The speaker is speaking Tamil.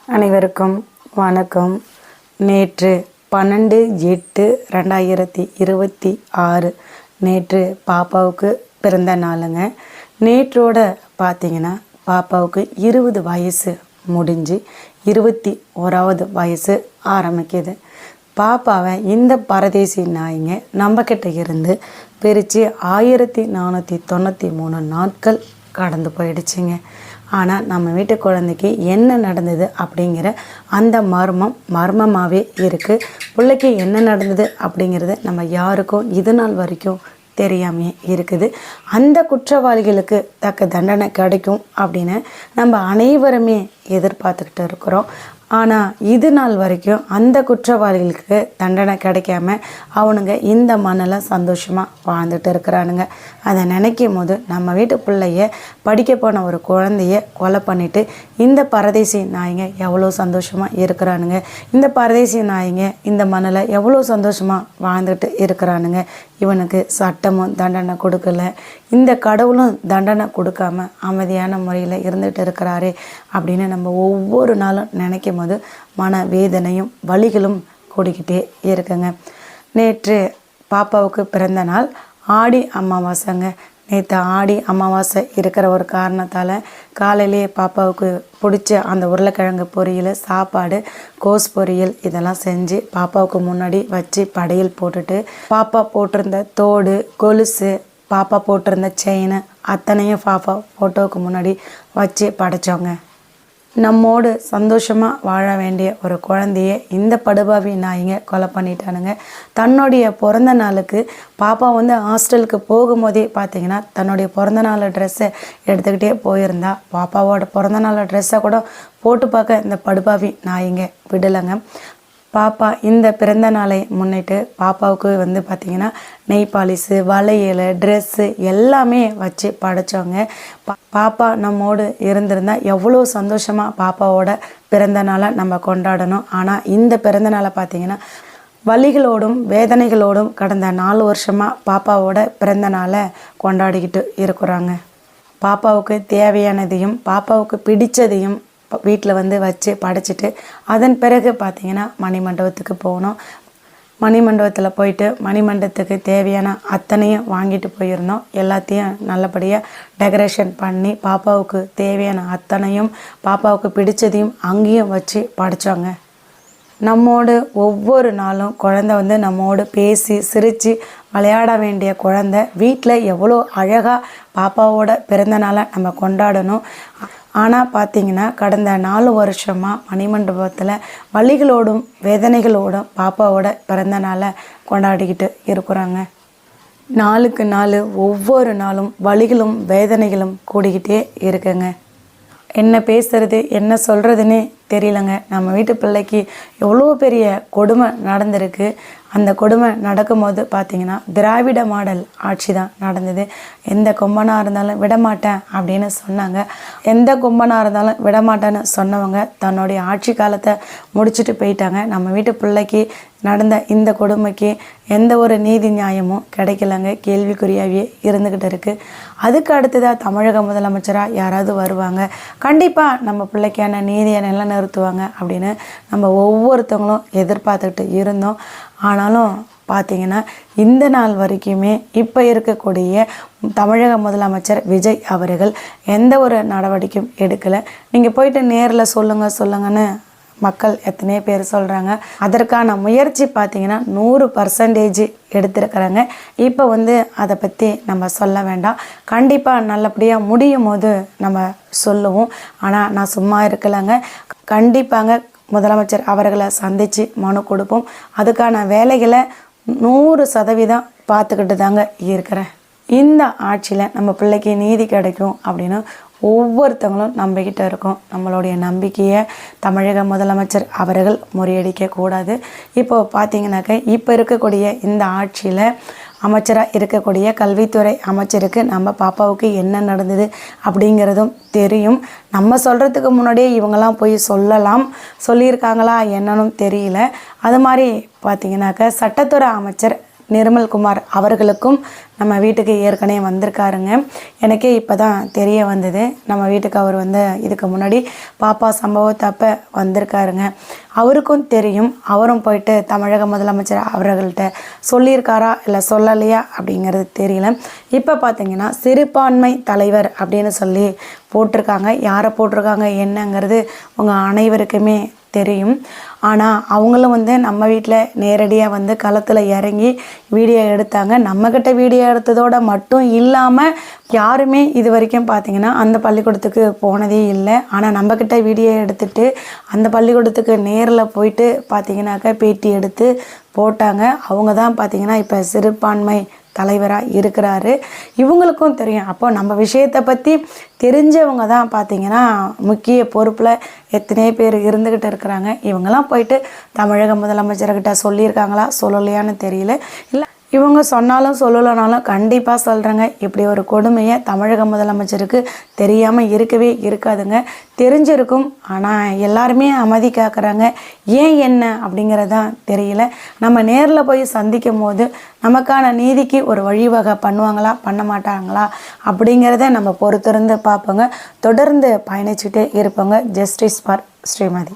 அனைவருக்கும் வணக்கம். நேற்று 12/8/2026 நேற்று பாப்பாவுக்கு பிறந்த நாளுங்க. நேற்றோட பார்த்திங்கன்னா பாப்பாவுக்கு 20 வயசு முடிஞ்சு 21வது வயசு ஆரம்பிக்குது. பாப்பாவை இந்த பரதேசி நாய்ங்க நம்மக்கிட்ட இருந்து பிரித்து 1493 நாட்கள் கடந்து போயிடுச்சுங்க. ஆனால் நம்ம வீட்டு குழந்தைக்கு என்ன நடந்தது அப்படிங்கிற அந்த மர்மமாகவே இருக்குது. பிள்ளைக்கு என்ன நடந்தது அப்படிங்கிறது நம்ம யாருக்கும் இது நாள் வரைக்கும் தெரியாமே இருக்குது. அந்த குற்றவாளிகளுக்கு தக்க தண்டனை கிடைக்கும் அப்படின்னு நம்ம அனைவருமே எதிர்பார்த்துக்கிட்டு இருக்கிறோம். ஆனால் இது நாள் வரைக்கும் அந்த குற்றவாளிகளுக்கு தண்டனை கிடைக்காம அவனுங்க இந்த மண்ணில் சந்தோஷமாக வாழ்ந்துட்டு இருக்கிறானுங்க. அதை நினைக்கும் போது நம்ம வீட்டு பிள்ளைய படிக்க போன ஒரு குழந்தைய கொலை பண்ணிவிட்டு இந்த பரதேசி நாய்ங்க எவ்வளோ சந்தோஷமாக இருக்கிறானுங்க. இந்த பரதேசி நாய்ங்க இந்த மண்ணில் எவ்வளோ சந்தோஷமாக வாழ்ந்துட்டு இருக்கிறானுங்க. இவனுக்கு சட்டமும் தண்டனை கொடுக்கல, இந்த கடவுளும் தண்டனை கொடுக்காம அமைதியான முறையில் இருந்துகிட்டு இருக்கிறாரே அப்படின்னு நம்ம ஒவ்வொரு நாளும் நினைக்கும் போது மன வேதனையும் வலிகளும் கூடிக்கிட்டே இருக்குங்க. நேற்று பாப்பாவுக்கு பிறந்த நாள் ஆடி அமாவாசைங்க. நேற்று ஆடி அமாவாசை இருக்கிற ஒரு காரணத்தால் காலையிலே பாப்பாவுக்கு பிடிச்ச அந்த உருளைக்கிழங்கு பொரியல், சாப்பாடு, கோஸ் பொரியல் இதெல்லாம் செஞ்சு பாப்பாவுக்கு முன்னாடி வச்சு படையல் போட்டுட்டு பாப்பா போட்டிருந்த தோடு, கொலுசு, பாப்பா போட்டிருந்த செயின் அத்தனையும் பாப்பா ஃபோட்டோவுக்கு முன்னாடி வச்சு படைச்சோங்க. நம்மோடு சந்தோஷமாக வாழ வேண்டிய ஒரு குழந்தைய இந்த படுபாவி நாய்ங்க கொலை பண்ணிட்டானுங்க. தன்னுடைய பிறந்த நாளுக்கு பாப்பா ஹாஸ்டலுக்கு போகும்போதே பார்த்திங்கன்னா தன்னுடைய பிறந்த நாள் ட்ரெஸ்ஸை எடுத்துக்கிட்டே போயிருந்தா. பாப்பாவோட பிறந்த நாள் ட்ரெஸ்ஸை கூட போட்டு பார்க்க இந்த படுபாவி நாய்ங்க விடலைங்க. பாப்பா இந்த பிறந்த நாளை முன்னிட்டு பாப்பாவுக்கு பார்த்திங்கன்னா நெய் பாலிஸு, வளையல், ட்ரெஸ்ஸு எல்லாமே வச்சு படைச்சோங்க. பாப்பா நம்மோடு இருந்திருந்தால் எவ்வளோ சந்தோஷமாக பாப்பாவோட பிறந்த நாளை நம்ம கொண்டாடணும். ஆனால் இந்த பிறந்த நாளை பார்த்திங்கன்னா வலிகளோடும் வேதனைகளோடும் கடந்த 4 வருஷமாக பாப்பாவோட பிறந்த நாளை கொண்டாடிக்கிட்டு இருக்கிறாங்க. பாப்பாவுக்கு தேவையானதையும் பாப்பாவுக்கு பிடித்ததையும் வீட்டில் வச்சு படைச்சிட்டு அதன் பிறகு பார்த்திங்கன்னா மணிமண்டபத்துக்கு போனோம். மணிமண்டபத்தில் போயிட்டு மணிமண்டபத்துக்கு தேவையான அத்தனையும் வாங்கிட்டு போயிருந்தோம். எல்லாத்தையும் நல்லபடியாக டெக்கரேஷன் பண்ணி பாப்பாவுக்கு தேவையான அத்தனையும் பாப்பாவுக்கு பிடிச்சதையும் அங்கேயும் வச்சு படைச்சோங்க. நம்மோடு ஒவ்வொரு நாளும் குழந்தை நம்மோடு பேசி சிரித்து விளையாட வேண்டிய குழந்தை வீட்டில் எவ்வளோ அழகாக பாப்பாவோட பிறந்த நாளை நம்ம கொண்டாடணும். ஆனால் பார்த்திங்கன்னா கடந்த 4 வருஷமாக மணிமண்டபத்தில் வலிகளோடும் வேதனைகளோடும் பாப்பாவோட பிறந்த நாளை கொண்டாடிக்கிட்டு இருக்கிறாங்க. நாளுக்கு நாள் ஒவ்வொரு நாளும் வலிகளும் வேதனைகளும் கூடிக்கிட்டே இருக்குங்க. என்ன பேசுறது என்ன சொல்கிறதுன்னே தெரியலங்க. நம்ம வீட்டு பிள்ளைக்கு எவ்வளோ பெரிய கொடுமை நடந்திருக்கு. அந்த கொடுமை நடக்கும்போது பார்த்திங்கன்னா திராவிட மாடல் ஆட்சி தான் நடந்தது. எந்த கொம்பனாக இருந்தாலும் விடமாட்டேன் அப்படின்னு சொன்னாங்க. எந்த கொம்பனாக இருந்தாலும் விடமாட்டேன்னு சொன்னவங்க தன்னுடைய ஆட்சி காலத்தை முடிச்சுட்டு போயிட்டாங்க. நம்ம வீட்டு பிள்ளைக்கு நடந்த இந்த கொடுமைக்கு எந்த ஒரு நீதி நியாயமும் கிடைக்கலங்க. கேள்விக்குறியாகவே இருந்துக்கிட்டு இருக்குது. அதுக்கு அடுத்ததாக தமிழக முதலமைச்சராக யாராவது வருவாங்க, கண்டிப்பாக நம்ம பிள்ளைக்கான நீதியை நிலைநிறுத்துவாங்க அப்படின்னு நம்ம ஒவ்வொருத்தவங்களும் எதிர்பார்த்துக்கிட்டு இருந்தோம். ஆனாலும் பார்த்திங்கன்னா இந்த நாள் வரைக்குமே இப்போ இருக்கக்கூடிய தமிழக முதலமைச்சர் விஜய் அவர்கள் எந்த ஒரு நடவடிக்கையும் எடுக்கலை. நீங்கள் போயிட்டு நேரில் சொல்லுங்கன்னு மக்கள் எத்தனையோ பேர் சொல்கிறாங்க. அதற்கான முயற்சி பார்த்திங்கன்னா 100% எடுத்திருக்கிறாங்க. இப்போ அதை பற்றி நம்ம சொல்ல வேண்டாம். கண்டிப்பாக நல்லபடியாக முடியும் போது நம்ம சொல்லுவோம். ஆனால் நான் சும்மா இருக்கலைங்க. கண்டிப்பாங்க முதலமைச்சர் அவர்களை சந்தித்து மனு கொடுப்போம். அதுக்கான வேலைகளை 100% பார்த்துக்கிட்டு தாங்க இருக்கிறேன். இந்த ஆட்சியில் நம்ம பிள்ளைக்கு நீதி கிடைக்கும் அப்படின்னு ஒவ்வொருத்தவங்களும் நம்பிக்கிட்ட இருக்கோம். நம்மளுடைய நம்பிக்கையை தமிழக முதலமைச்சர் அவர்கள் முறியடிக்கக்கூடாது. இப்போது பார்த்திங்கனாக்க இப்போ இருக்கக்கூடிய இந்த ஆட்சியில் அமைச்சராக இருக்கக்கூடிய கல்வித்துறை அமைச்சருக்கு நம்ம பாப்பாவுக்கு என்ன நடந்தது அப்படிங்கிறதும் தெரியும். நம்ம சொல்கிறதுக்கு முன்னாடியே இவங்கெல்லாம் போய் சொல்லியிருக்காங்களா என்னன்னு தெரியல. அது மாதிரி பார்த்திங்கனாக்க சட்டத்துறை அமைச்சர் நிர்மல்குமார் அவர்களுக்கும் நம்ம வீட்டுக்கு ஏற்கனவே வந்திருக்காருங்க. எனக்கே இப்போ தான் தெரிய வந்தது. நம்ம வீட்டுக்கு அவர் இதுக்கு முன்னாடி பாப்பா சம்பவத்தப்போ வந்திருக்காருங்க. அவருக்கும் தெரியும். அவரும் போயிட்டு தமிழக முதலமைச்சர் அவர்கள்ட்ட சொல்லியிருக்காரா இல்லை சொல்லலையா அப்படிங்கிறது தெரியல. இப்போ பார்த்தீங்கன்னா சிறுபான்மை தலைவர் அப்படின்னு சொல்லி போட்டிருக்காங்க. யாரை போட்டிருக்காங்க என்னங்கிறது உங்கள் அனைவருக்குமே தெரியும். ஆனால் அவங்களும் நம்ம வீட்டில் நேரடியாக களத்தில் இறங்கி வீடியோ எடுத்தாங்க. நம்மக்கிட்ட வீடியோ எடுத்ததோடு மட்டும் இல்லாமல் யாருமே இது வரைக்கும் பார்த்திங்கன்னா அந்த பள்ளிக்கூடத்துக்கு போனதே இல்லை. ஆனால் நம்மக்கிட்ட வீடியோ எடுத்துகிட்டு அந்த பள்ளிக்கூடத்துக்கு நேரில் போயிட்டு பார்த்திங்கனாக்கா பேட்டி எடுத்து போட்டாங்க. அவங்க தான் பார்த்திங்கன்னா இப்போ சிறுபான்மை தலைவராக இருக்கிறாரு. இவங்களுக்கும் தெரியும். அப்போ நம்ம விஷயத்தை பற்றி தெரிஞ்சவங்க தான் பார்த்திங்கன்னா முக்கிய பொறுப்பில் எத்தனை பேர் இருந்துக்கிட்டு இருக்கிறாங்க. இவங்கெல்லாம் போயிட்டு தமிழக முதலமைச்சர்கிட்ட சொல்லியிருக்காங்களா சொல்லலையான்னு தெரியல. இல்லை இவங்க சொன்னாலும் சொல்லலைனாலும் கண்டிப்பாக சொல்கிறேங்க, இப்படி ஒரு கொடுமையை தமிழக முதலமைச்சருக்கு தெரியாமல் இருக்கவே இருக்காதுங்க. தெரிஞ்சிருக்கும். ஆனால் எல்லாருமே அமைதி காக்குறாங்க. ஏன் என்ன அப்படிங்கிறதான் தெரியல. நம்ம நேரில் போய் சந்திக்கும் போது நமக்கான நீதிக்கு ஒரு வழிவகை பண்ணுவாங்களா பண்ண மாட்டாங்களா அப்படிங்கிறத நம்ம பொறுத்திருந்து பார்ப்போங்க. தொடர்ந்து பயணிச்சுட்டே இருப்போங்க. Justice for Srimathi.